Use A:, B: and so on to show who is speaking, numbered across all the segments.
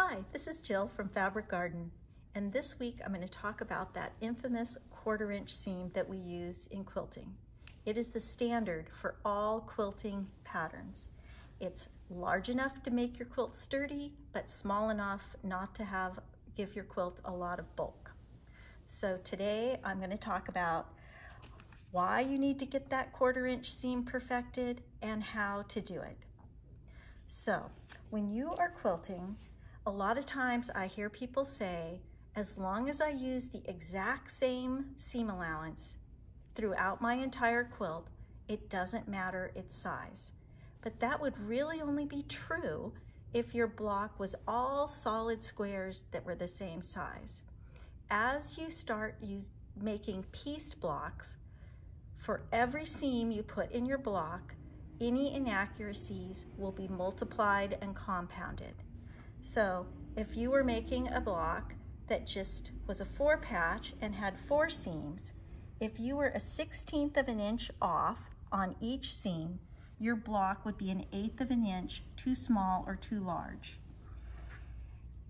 A: Hi, this is Jill from Fabric Garden, and this week I'm going to talk about that infamous 1/4 inch seam that we use in quilting. It is the standard for all quilting patterns. It's large enough to make your quilt sturdy, but small enough not to give your quilt a lot of bulk. So today I'm going to talk about why you need to get that 1/4 inch seam perfected and how to do it. So when you are quilting, a lot of times I hear people say, as long as I use the exact same seam allowance throughout my entire quilt, it doesn't matter its size. But that would really only be true if your block was all solid squares that were the same size. As you start making pieced blocks, for every seam you put in your block, any inaccuracies will be multiplied and compounded. So if you were making a block that just was a 4 patch and had 4 seams, if you were a 1/16 of an inch off on each seam, your block would be 1/8 of an inch too small or too large.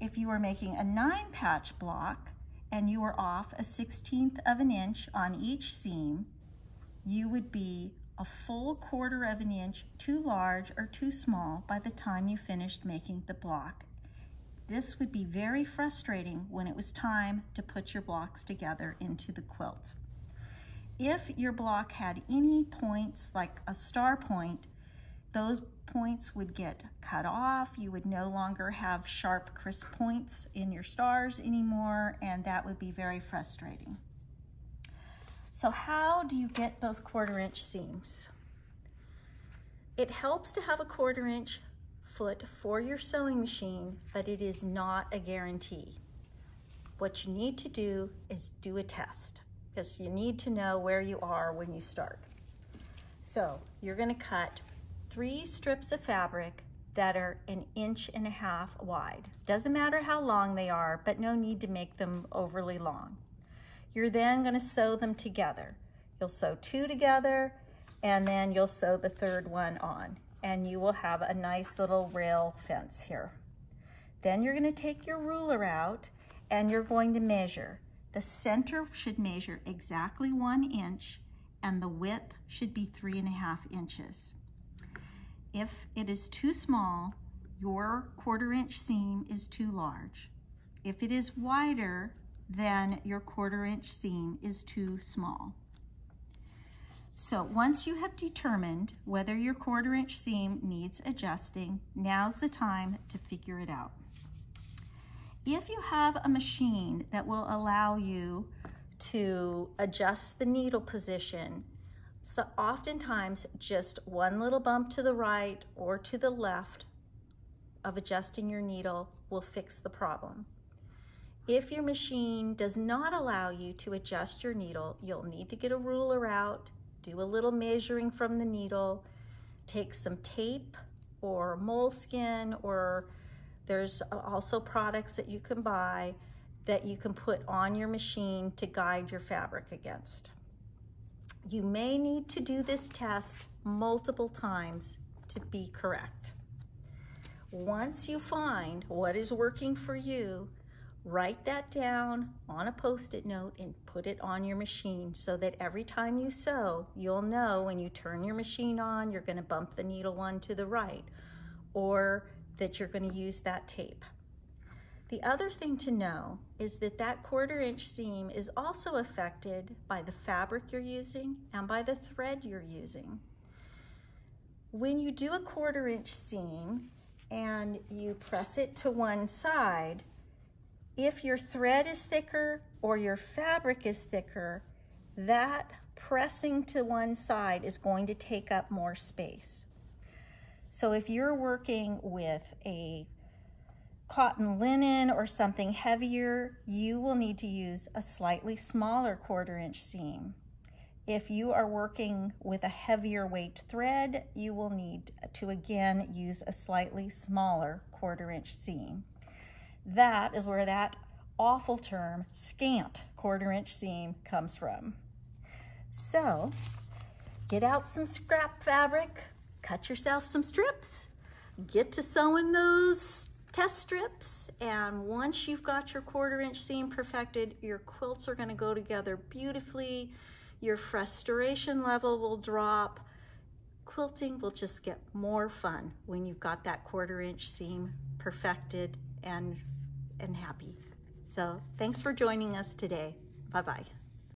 A: If you were making a 9 patch block and you were off a 1/16 of an inch on each seam, you would be a full 1/4 of an inch too large or too small by the time you finished making the block. This would be very frustrating when it was time to put your blocks together into the quilt. If your block had any points, like a star point, those points would get cut off. You would no longer have sharp, crisp points in your stars anymore, and that would be very frustrating. So how do you get those 1/4 inch seams? It helps to have a 1/4 inch foot for your sewing machine, but it is not a guarantee. What you need to do is do a test, because you need to know where you are when you start. So you're going to cut 3 strips of fabric that are 1.5 inches wide. Doesn't matter how long they are, but no need to make them overly long. You're then going to sew them together. You'll sew 2 together, and then you'll sew the 3rd one on, and you will have a nice little rail fence here. Then you're going to take your ruler out and you're going to measure. The center should measure exactly 1 inch and the width should be 3.5 inches. If it is too small, your 1/4 inch seam is too large. If it is wider, then your 1/4 inch seam is too small. So once you have determined whether your 1/4 inch seam needs adjusting, now's the time to figure it out. If you have a machine that will allow you to adjust the needle position, so oftentimes just one little bump to the right or to the left of adjusting your needle will fix the problem. If your machine does not allow you to adjust your needle, you'll need to get a ruler out, do a little measuring from the needle, take some tape or moleskin, or there's also products that you can buy that you can put on your machine to guide your fabric against. You may need to do this test multiple times to be correct. Once you find what is working for you, write that down on a Post-it note and put it on your machine so that every time you sew, you'll know when you turn your machine on, you're going to bump the needle one to the right, or that you're going to use that tape. The other thing to know is that that 1/4 inch seam is also affected by the fabric you're using and by the thread you're using. When you do a 1/4 inch seam and you press it to one side, if your thread is thicker or your fabric is thicker, that pressing to one side is going to take up more space. So if you're working with a cotton linen or something heavier, you will need to use a slightly smaller 1/4 inch seam. If you are working with a heavier weight thread, you will need to again use a slightly smaller 1/4 inch seam. That is where that awful term, scant 1/4 inch seam, comes from. So get out some scrap fabric, cut yourself some strips, get to sewing those test strips, and once you've got your 1/4 inch seam perfected, your quilts are going to go together beautifully. Your frustration level will drop. Quilting will just get more fun when you've got that 1/4 inch seam perfected and happy. So thanks for joining us today. Bye-bye.